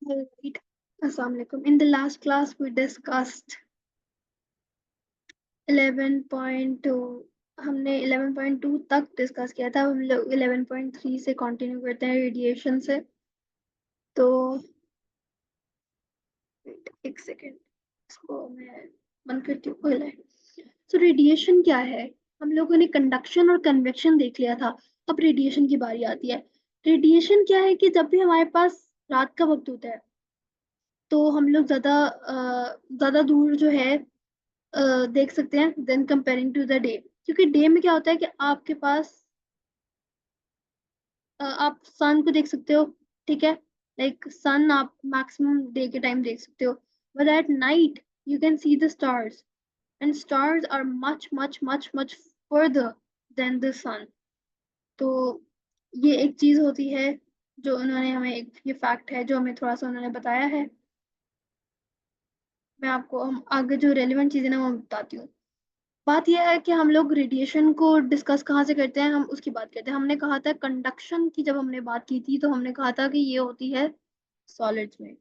Right. Assalamualaikum. In the last class, we discussed 11.2. हमने 11.2 तक discuss किया था. हम लोग 11.3 से कंटिन्यू करते हैं रेडिएशन से. तो एक सेकेंड, इसको मैं बंद करती हूँ. तो रेडिएशन क्या है? हम लोगों ने कंडक्शन और कन्वेक्शन देख लिया था. अब रेडिएशन की बारी आती है. रेडिएशन क्या है कि जब भी हमारे पास रात का वक्त होता है तो हम लोग ज्यादा दूर जो है देख सकते हैं then comparing to the day. क्योंकि डे में क्या होता है कि आपके पास आप सन को देख सकते हो. ठीक है, लाइक सन आप मैक्सिमम डे के टाइम देख सकते हो. But at night you can see the stars, and stars are much much much much further than the sun. तो ये एक चीज होती है जो उन्होंने हमें, एक ये फैक्ट है जो हमें थोड़ा सा उन्होंने बताया है. मैं आपको हम आगे जो रेलिवेंट चीजें ना वो बताती हूँ. बात यह है कि हम लोग रेडिएशन को डिस्कस कहाँ से करते हैं, हम उसकी बात करते हैं. हमने कहा था कंडक्शन की, जब हमने बात की थी तो हमने कहा था कि ये होती है सॉलिड्स में.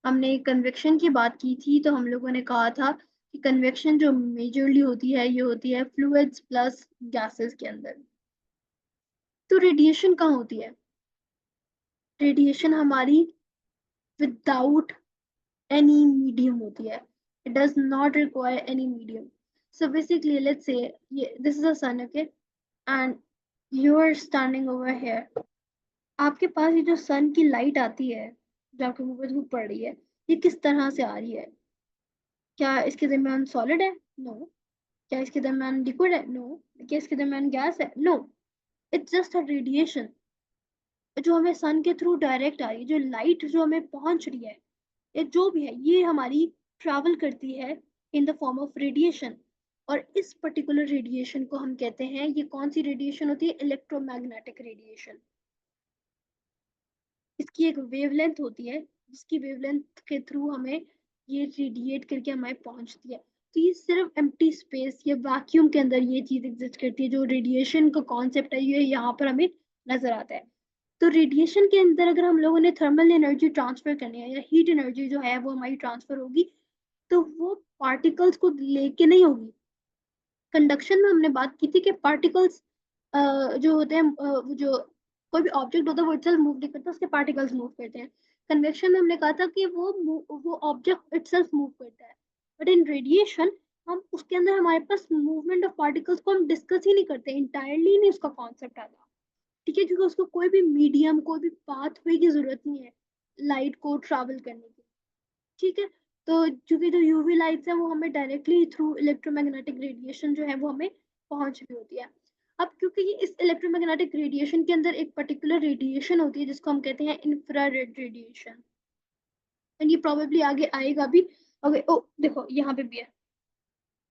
हमने कन्वेक्शन की बात की थी तो हम लोगों ने कहा था कि कन्वेक्शन जो मेजरली होती है ये होती है फ्लूइड्स प्लस गैसेस के अंदर. तो रेडिएशन कहाँ होती है? रेडिएशन हमारी विदाउट any medium होती है. It does not require any medium. So basically, let's say this is a sun, okay, and you are standing over here. आपके पास ये जो सन की लाइट आती है, जो आपके मुंह पे धूप पड़ रही है, ये किस तरह से आ रही है? क्या इसके दरमियान सॉलिड है? नो. क्या इसके दरमियान लिक्विड है? नो. क्या इसके दरमियान गैस है? No. It's just a radiation जो हमें सन के थ्रू डायरेक्ट आ रही है. जो लाइट जो हमें पहुंच रही है या जो भी है, ये हमारी ट्रैवल करती है in the form of radiation. और इस पर्टिकुलर रेडिएशन को हम कहते हैं, ये कौन सी रेडिएशन होती है? Electromagnetic radiation. इसकी एक वेवलेंथ होती है जिसकी वेवलेंथ के थ्रू हमें ये रेडिएट करके हमें पहुंचती है. तो ये सिर्फ एम्प्टी स्पेस या वैक्यूम के अंदर ये चीज एग्जिस्ट करती है. जो रेडिएशन का कॉन्सेप्ट है ये यहाँ पर हमें नजर आता है. तो रेडिएशन के अंदर अगर हम लोगों ने थर्मल एनर्जी ट्रांसफर करनी है या हीट एनर्जी जो है वो हमारी ट्रांसफर होगी, तो वो पार्टिकल्स को लेके नहीं होगी. कंडक्शन में हमने बात की थी कि पार्टिकल्स जो होते हैं, जो कोई भी ऑब्जेक्ट होता है वो इटसेल्फ मूव नहीं करता, उसके पार्टिकल्स मूव करते हैं. कन्वेक्शन में हमने कहा था कि वो ऑब्जेक्ट इटसेल्फ मूव करता है. बट इन रेडिएशन हम उसके अंदर हमारे पास मूवमेंट ऑफ पार्टिकल्स को हम डिस्कस ही नहीं करते, इंटायरली नहीं उसका कॉन्सेप्ट आता. ठीक है, क्योंकि उसको कोई भी मीडियम, कोई भी पाथवे की जरूरत नहीं है लाइट को ट्रैवल करने की. ठीक है. तो क्योंकि जो यूवी लाइट्स है वो हमें डायरेक्टली थ्रू इलेक्ट्रोमैग्नेटिक रेडिएशन जो है वो हमें पहुंच रही होती है. अब क्योंकि ये इस इलेक्ट्रोमैग्नेटिक रेडिएशन के अंदर एक पर्टिकुलर रेडिएशन होती है जिसको हम कहते हैं इंफ्रारेड रेडिएशन. एंड ये प्रोबेबली आगे आएगा भी. ओके, ओ देखो यहाँ पे भी है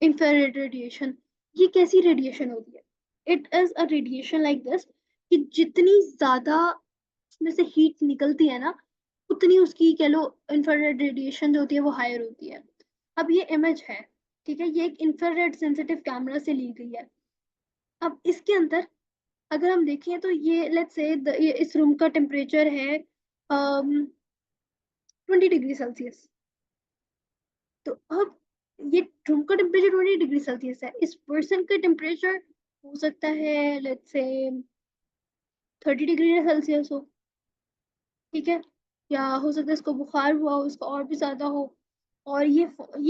इंफ्रारेड रेडिएशन. ये कैसी रेडिएशन होती है? It is a radiation like this, कि जितनी ज्यादा उसमें से हीट निकलती है ना, उतनी उसकी कह लो इंफ्रारेड रेडिएशन जो होती है वो हायर होती है. अब ये इमेज है, ठीक है, ये एक इंफ्रारेड सेंसिटिव कैमरा से ली गई है. अब इसके अंदर अगर हम देखें तो ये लेट्स से ये इस रूम का टेम्परेचर है 20 डिग्री सेल्सियस. तो अब ये रूम का टेम्परेचर 20 डिग्री सेल्सियस है. इस पर्सन का टेम्परेचर हो सकता है लेट्स से 30 डिग्री सेल्सियस हो. ठीक है, या हो सकता है इसको बुखार हुआ हो, इसको और भी ज्यादा हो. और ये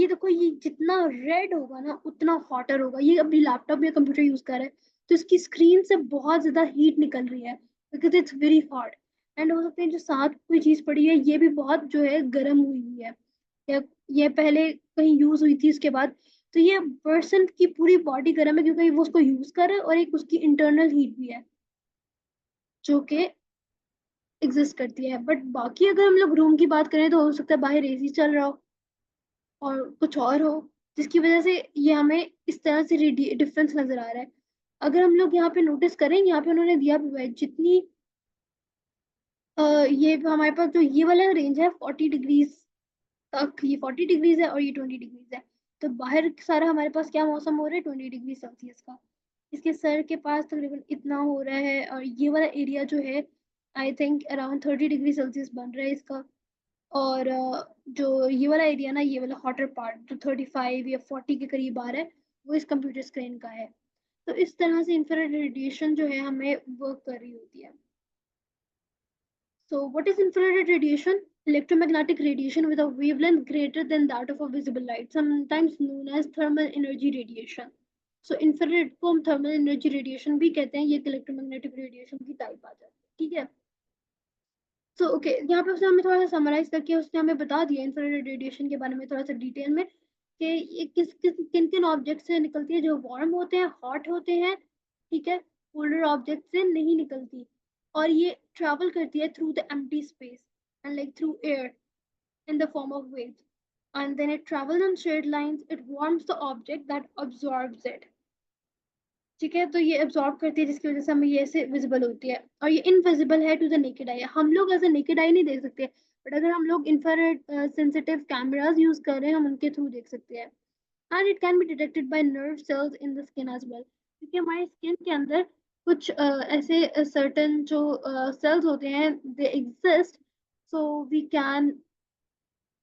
देखो, ये जितना रेड होगा ना उतना हॉटर होगा. ये अभी लैपटॉप या कंप्यूटर यूज कर रहा है तो इसकी स्क्रीन से बहुत ज्यादा हीट निकल रही है because it's very hot. And हो सकता है जो साथ कोई चीज पड़ी है ये भी बहुत जो है गर्म हुई हुई है, या ये पहले कहीं यूज हुई थी उसके बाद. तो ये पर्सन की पूरी बॉडी गर्म है क्योंकि वो उसको यूज कर रहा है, और एक उसकी इंटरनल हीट भी है जो कि एग्जिस्ट करती है. बट बाकी अगर हम लोग रूम की बात करें तो हो सकता है बाहर एसी चल रहा हो और कुछ और हो, जिसकी वजह से ये हमें इस तरह से डिफरेंस नजर आ रहा है. अगर हम लोग यहाँ पे नोटिस करें, यहाँ पे उन्होंने दिया भी हुआ है जितनी ये हमारे पास जो ये वाला रेंज है 40 डिग्रीज तक, ये 40 डिग्रीज है और ये 20 डिग्रीज है. तो बाहर सारा हमारे पास क्या मौसम हो रहा है? 20 डिग्री सेल्सियस का. इसके सर के पास तकरीबन इतना हो रहा है, और ये वाला एरिया जो है I think around 30 degree Celsius बन रहा है इसका. और जो ये वाला एरिया ना, ये वाला हॉटर पार्ट जो 35 या 40 के करीब आ रहा है, वो इस कंप्यूटर स्क्रीन का है। तो इस तरह से इंफ्रारेड रेडिएशन जो है हमें वर्क कर रही होती है। So, what is infrared radiation? Electromagnetic radiation with a wavelength greater than that of a visible light, sometimes known as thermal energy radiation. So, infrared को हम thermal energy radiation भी कहते हैं, ये electromagnetic radiation की type आ जाती है, ठीक है। So, okay, यहाँ पे उसने हमें थोड़ा सा समराइज करके उसने हमें बता दिया इंफ्रारेड रेडिएशन के बारे में थोड़ा सा डिटेल में, कि ये किन किन ऑब्जेक्ट से निकलती है, जो वार्म होते हैं, हॉट होते हैं, ठीक है, पोलर ऑब्जेक्ट से नहीं निकलती, और ये ट्रैवल करती है through the empty space and like through air in the form of waves, and then it travels on straight lines. It warms the object that absorbs it. ठीक है, तो ये एब्जॉर्ब करती है, जिसकी वजह से हमें ये ऐसे विजिबल होती है, और ये इनविजिबल है टू द नेकेड आई। हम लोग एज अ नेकेड आई नहीं देख सकते, बट अगर हम लोग इंफ्रारेड सेंसिटिव कैमराज यूज कर रहे हैं, हम उनके थ्रू देख सकते हैं। And it can be detected by nerve cells in the skin as well, क्योंकि हमारे स्किन के अंदर कुछ ऐसे सर्टन जो सेल्स होते हैं, they exist, so we can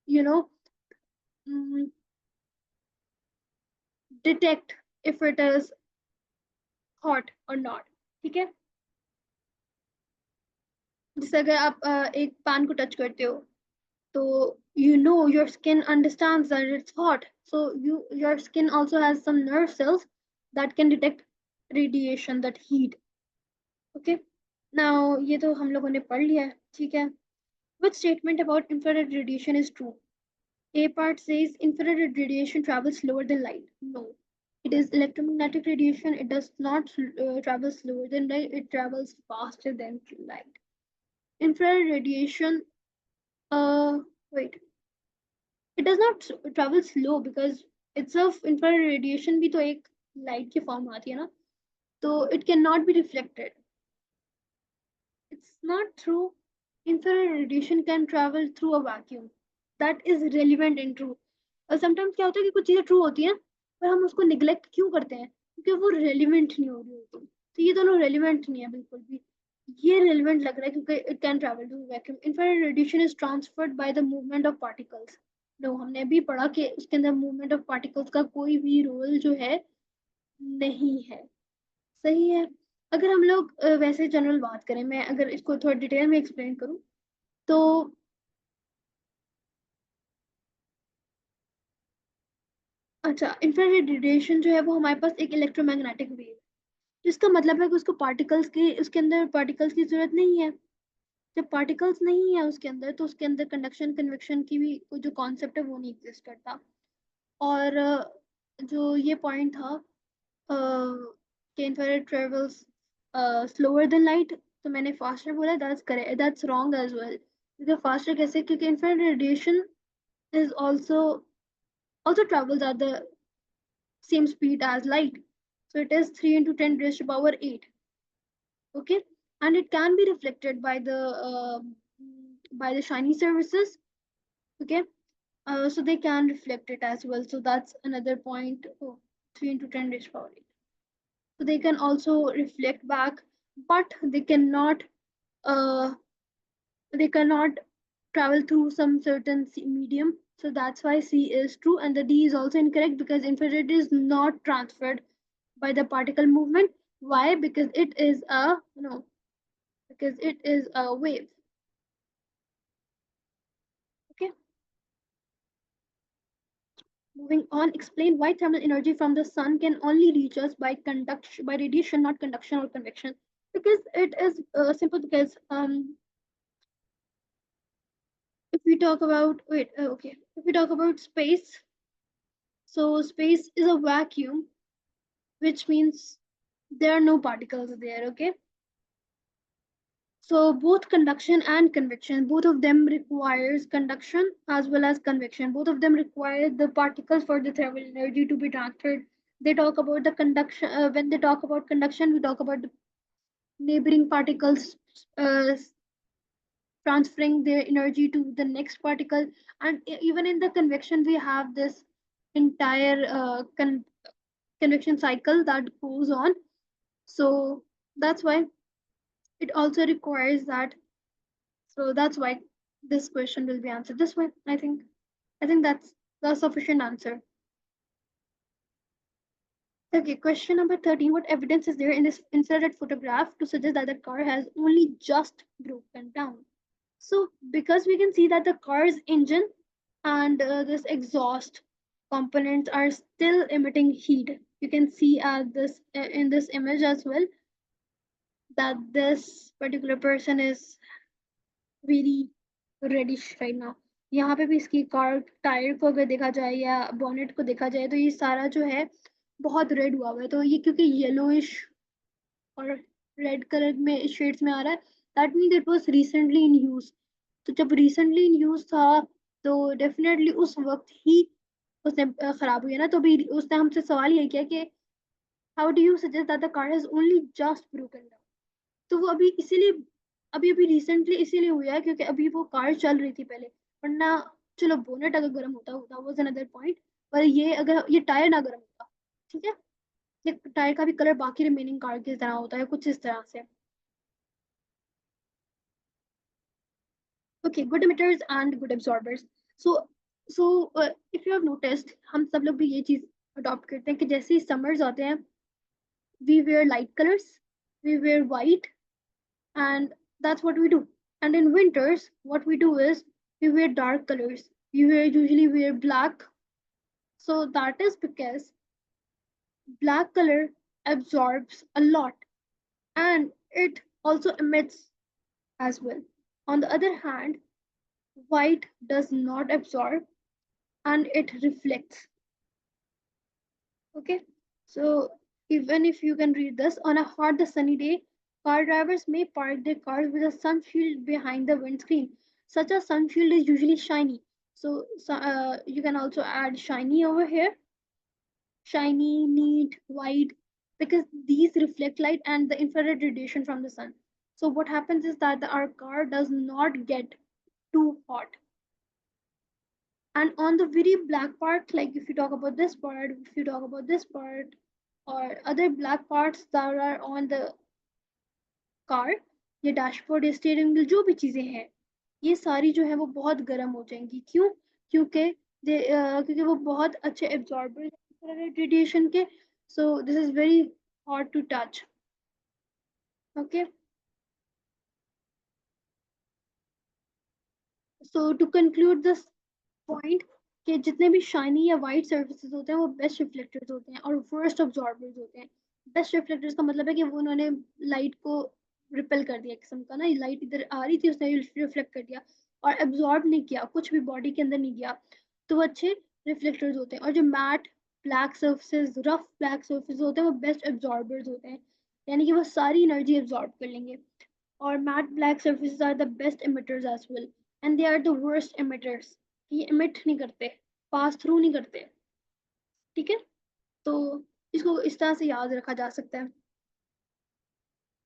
you know detect if it is hot और नॉट, ठीक है। जैसे अगर आप एक पैन को टच करते हो, तो you know your skin understands that it's hot, so your skin also has some nerve cells that can detect radiation, that heat, okay। Now ये तो हम लोगों ने पढ़ लिया है, ठीक है। Which statement about infrared radiation is true? A part says infrared radiation travels slower than light. No, it is electromagnetic radiation. It does not travel slower than light, it travels faster than light. Infrared radiation, uh wait, it does not travel slow, because itself infrared radiation भी तो एक light की form आती है ना, तो it cannot be reflected. It's not true. Infrared radiation can travel through a vacuum. That is relevant and true. और sometimes क्या होता है कि कुछ चीजें true होती हैं, पर हम उसको neglect क्यों करते हैं, क्योंकि वो relevant नहीं हो रही होती। तो ये दोनों relevant नहीं है बिल्कुल भी। ये relevant लग रहा है क्योंकि it can travel through vacuum. Infrared radiation is transferred by the movement of particles. No, हमने अभी पढ़ा कि उसके अंदर मूवमेंट ऑफ पार्टिकल्स का कोई भी रोल जो है नहीं है, सही है। अगर हम लोग वैसे जनरल बात करें, मैं अगर इसको थोड़ा डिटेल में एक्सप्लेन करूं, तो अच्छा, इंफ्रारेड रेडिएशन जो है वो हमारे पास एक इलेक्ट्रोमैग्नेटिक वेव, जिसका मतलब है कि उसको पार्टिकल्स की, उसके अंदर पार्टिकल्स की जरूरत नहीं है। जब पार्टिकल्स नहीं है उसके अंदर, तो उसके अंदर कंडक्शन कन्वेक्शन की भी जो कॉन्सेप्ट है वो नहीं एग्जिस्ट करता। और जो ये पॉइंट था कि infrared travels slower than light, तो मैंने फास्टर बोला, that's correct, that's wrong as well. क्योंकि फास्टर कैसे, क्योंकि infrared radiation is also travels at the same speed as light, so it is 3 into 10 raised to power 8, okay, and it can be reflected by the shiny surfaces, okay. So they can reflect it as well, so that's another point. Oh, 3 into 10 raised to power 8, so they can also reflect back, but uh, they cannot travel through some certain medium. So that's why C is true, and the D is also incorrect, because infrared is not transferred by the particle movement. Why? Because it is a no, because it is a wave. Okay. Moving on, explain why thermal energy from the sun can only reach us by conduction, by radiation, not conduction or convection. Because it is simple. Because if we talk about okay, if we talk about space, so space is a vacuum, which means there are no particles there, okay. So both conduction and convection, both of them requires conduction as well as convection, both of them require the particles for the thermal energy to be transferred. They talk about the conduction, when they talk about conduction, we talk about the neighboring particles transferring their energy to the next particle, and even in the convection we have this entire convection cycle that goes on. So that's why it also requires that, so that's why this question will be answered this way. I think that's the sufficient answer. Okay, question number 13. What evidence is there in this inserted photograph to suggest that the car has only just broken down? So, because we can see that the car's engine and this exhaust components are still emitting heat. You can see this in this image as well that this particular person is very reddish right now. यहाँ पे भी इसकी car tyre को अगर देखा जाए या bonnet को देखा जाए तो ये सारा जो है बहुत रेड हुआ हुआ है, तो ये क्योंकि येलोइश और रेड कलर में शेड्स में आ रहा है, that means it was recently in use. तो जब रिसेंटली इन यूज था तो डेफिनेटली उस वक्त ही उसने खराब हुई है ना, तो भी उसने हमसे सवाल ये किया कि how do you suggest that the car has only just broken down. तो वो अभी इसीलिए अभी अभी रिसेंटली इसीलिए हुआ है क्योंकि अभी वो कार चल रही थी पहले, वरना चलो बोनेट अगर गर्म होता होता वाज अनदर पॉइंट, पर ये अगर ये टायर ना गर्म होता, ठीक है, ये टायर का भी कलर बाकी रिमेनिंग कार की तरह होता है कुछ इस तरह से। Okay, good emitters and good absorbers. So if you have noticed हम सब लोग भी ये चीज अडॉप्ट करते हैं कि जैसे ही समर्स आते हैं we wear light colors, we wear white, and that's what we do. And in winters, what we do is we wear dark colors. Usually wear black. So that is because black color absorbs a lot and it also emits as well. On the other hand, white does not absorb and it reflects. Okay, so even if you can read this, on a hot sunny day, car drivers may park their cars with a sun shield behind the windscreen. Such a sun shield is usually shiny. So you can also add shiny over here, shiny, neat, white, because these reflect light and the infrared radiation from the sun. So what happens is that our car does not get too hot. And on the very black part, like if you talk about this part, if you talk about this part, or other black parts that are on the car, ये dashboard या steering wheel जो भी चीजें हैं, ये सारी जो है वो बहुत गर्म हो जाएंगी। क्यों? क्योंकि क्योंकि वो बहुत अच्छे एब्जॉर्बर हैं रेडिएशन के। So this is very hot to touch. Okay, so to conclude this point कि जितने भी शाइनी या वाइट सर्फेसेस होते हैं वो बेस्ट रिफ्लेक्टर्स होते हैं और वर्स्ट अब्जॉर्बर्स होते हैं। बेस्ट रिफ्लेक्टर्स का मतलब है कि वो उन्होंने लाइट को रिपेल कर दिया, किस्म का ना, लाइट इधर आ रही थी उसने रिफ्लेक्ट कर दिया और एब्जॉर्ब नहीं किया, कुछ भी बॉडी के अंदर नहीं गया, तो वो अच्छे रिफ्लेक्टर्स होते हैं। और जो mat black surfaces, rough black surface होते हैं वो बेस्ट एब्जॉर्बर्स होते हैं, यानी कि वो सारी एनर्जी एब्जॉर्ब कर लेंगे। और matt black surfaces are the best emitters as well, and they are the worst emitters। ये emit नहीं करते, पास थ्रू नहीं करते, ठीक है। तो इसको इस तरह से याद रखा जा सकता है।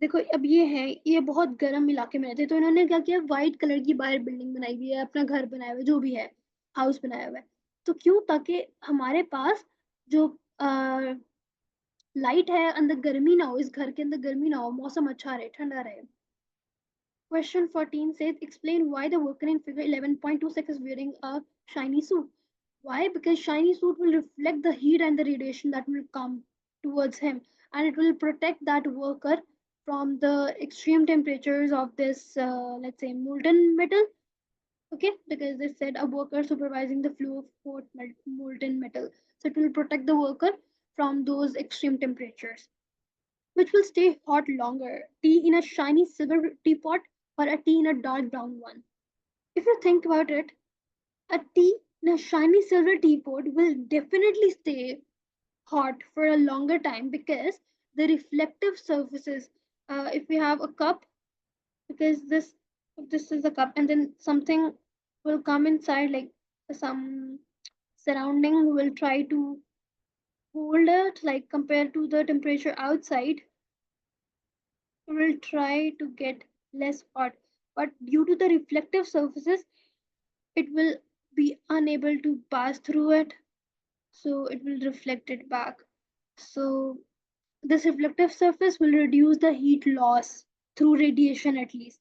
देखो अब ये है, ये बहुत गर्म इलाके में रहते हैं, तो इन्होंने क्या किया, व्हाइट कलर की बाहर बिल्डिंग बनाई हुई है, अपना घर बनाया हुआ है, जो भी है, हाउस बनाया हुआ है। तो क्यों? ताकि हमारे पास जो लाइट है अंदर गर्मी ना हो, इस घर के अंदर गर्मी ना हो, मौसम अच्छा रहे, ठंडा रहे। Question 14 says, explain why the worker in figure 11.26 is wearing a shiny suit. Why? Because shiny suit will reflect the heat and the radiation that will come towards him, and it will protect that worker from the extreme temperatures of this, let's say, molten metal. Okay, because they said a worker supervising the flow of hot molten metal. So it will protect the worker from those extreme temperatures, which will stay hot longer. Tea in a shiny silver teapot or a tea in a dark brown one. If you think about it, a tea in a shiny silver teapot will definitely stay hot for a longer time because the reflective surfaces, if we have a cup, because this is a cup and then something will come inside, like some surrounding will try to hold it, like compared to the temperature outside, will try to get less hot, but due to the reflective surfaces, it will be unable to pass through it, so it will reflect it back. So this reflective surface will reduce the heat loss through radiation at least.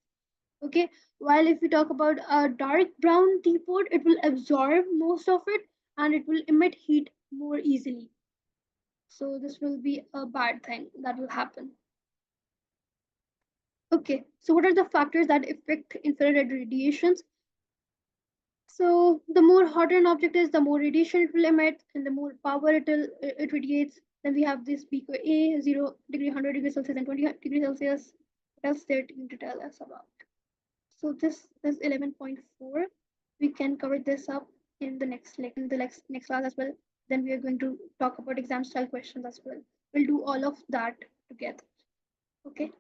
Okay, while if we talk about a dark brown teapot, it will absorb most of it and it will emit heat more easily. So this will be a bad thing that will happen. Okay, so what are the factors that affect infrared radiations? So the more hotter an object is, the more radiation it will emit, and the more power it radiates. Then we have this beaker A, 0 degree, 100 degrees Celsius, and 20 degrees Celsius. What else there to tell us about? So this is 11.4. We can cover this up in the next class as well. Then we are going to talk about exam style questions as well. We'll do all of that together. Okay.